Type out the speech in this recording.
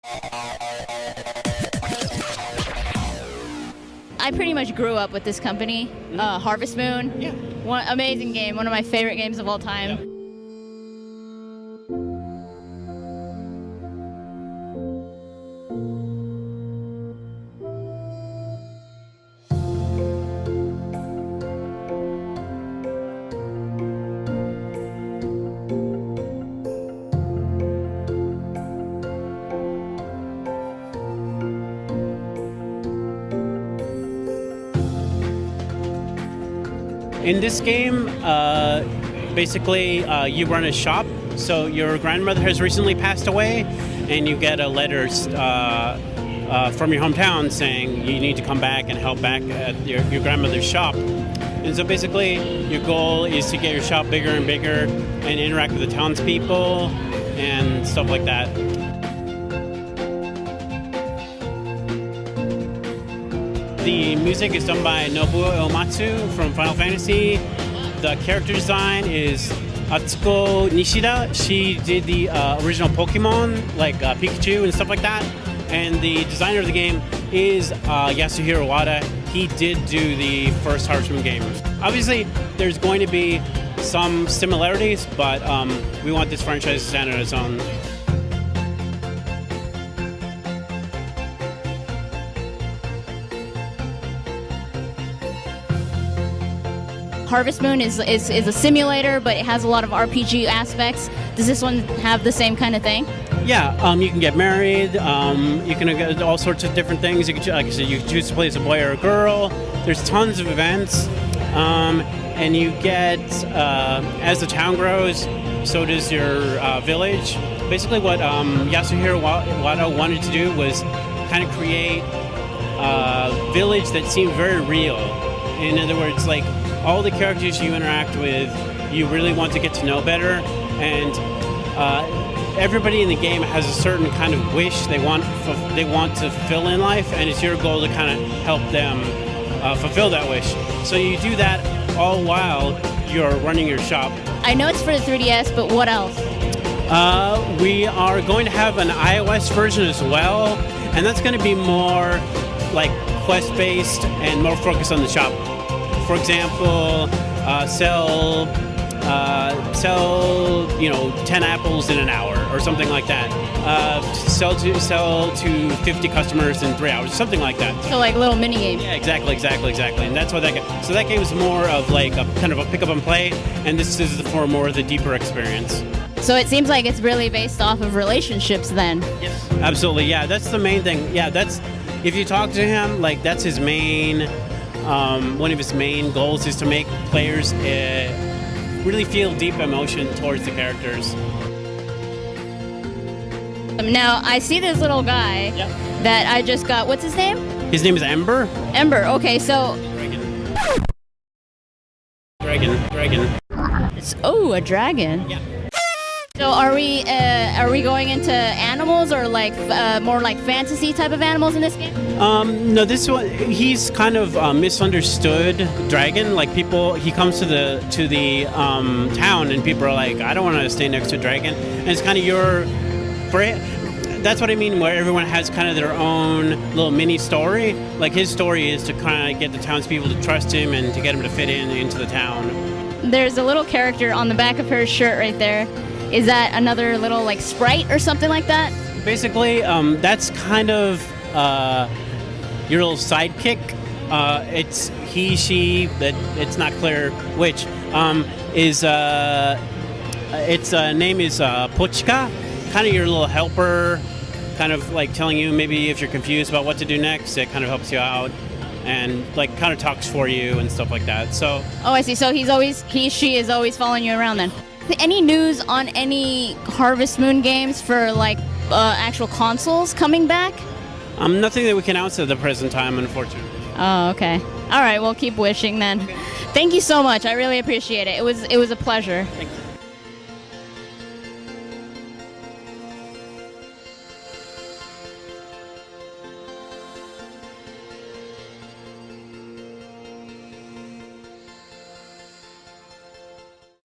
I pretty much grew up with this company, Harvest Moon. Yeah. Amazing game, one of my favorite games of all time. Yeah. In this game, basically, you run a shop. So your grandmother has recently passed away, and you get a letter from your hometown saying you need to come back and help back at your grandmother's shop. And so basically, your goal is to get your shop bigger and bigger and interact with the townspeople and stuff like that. The music is done by Nobuo Uematsu from Final Fantasy. The character design is Atsuko Nishida. She did the original Pokemon, like Pikachu and stuff like that. And the designer of the game is Yasuhiro Wada. He did do the first Harvest Moon games. Obviously, there's going to be some similarities, but we want this franchise to stand on its own. Harvest Moon is a simulator, but it has a lot of RPG aspects. Does this one have the same kind of thing? Yeah, you can get married. You can get all sorts of different things. You can, like I said, you can choose to play as a boy or a girl. There's tons of events, and you get as the town grows, so does your village. Basically, what Yasuhiro Wada wanted to do was kind of create a village that seemed very real. In other words, like, all the characters you interact with, you really want to get to know better, and everybody in the game has a certain kind of wish they want to fulfill in life, and it's your goal to kind of help them fulfill that wish. So you do that all while you're running your shop. I know it's for the 3DS, but what else? We are going to have an iOS version as well, and that's going to be more like quest-based and more focused on the shop. For example, sell 10 apples in an hour or something like that. Sell to 50 customers in 3 hours, something like that. So like little mini games. Yeah, exactly. And that's what that game. So that game is more of like a kind of a pick up and play, and this is for more of the deeper experience. So it seems like it's really based off of relationships then. Yes. Absolutely. Yeah, that's the main thing. Yeah, that's if you talk to him, like that's his main. One of his main goals is to make players really feel deep emotion towards the characters. Now, I see this little guy that I just got. What's his name? His name is Ember. Ember, okay, so... Dragon. Oh, a dragon. Yeah. So are we going into animals or like more like fantasy type of animals in this game? No, this one he's kind of misunderstood dragon. Like people, he comes to the town and people are like, I don't want to stay next to a dragon. And it's kind of that's what I mean, where everyone has kind of their own little mini story. Like his story is to kind of get the townspeople to trust him and to get him to fit into the town. There's a little character on the back of her shirt right there. Is that another little like sprite or something like that? Basically, that's kind of your little sidekick. It's he, she, that it's not clear which. Its name is Pochika, kind of your little helper, kind of like telling you maybe if you're confused about what to do next, it kind of helps you out and like kind of talks for you and stuff like that. So. Oh, I see. So she is always following you around then. Any news on any Harvest Moon games for like actual consoles coming back? Nothing that we can announce at the present time, unfortunately. Oh, okay. All right, we'll keep wishing then. Okay. Thank you so much. I really appreciate it. It was a pleasure. Thank you.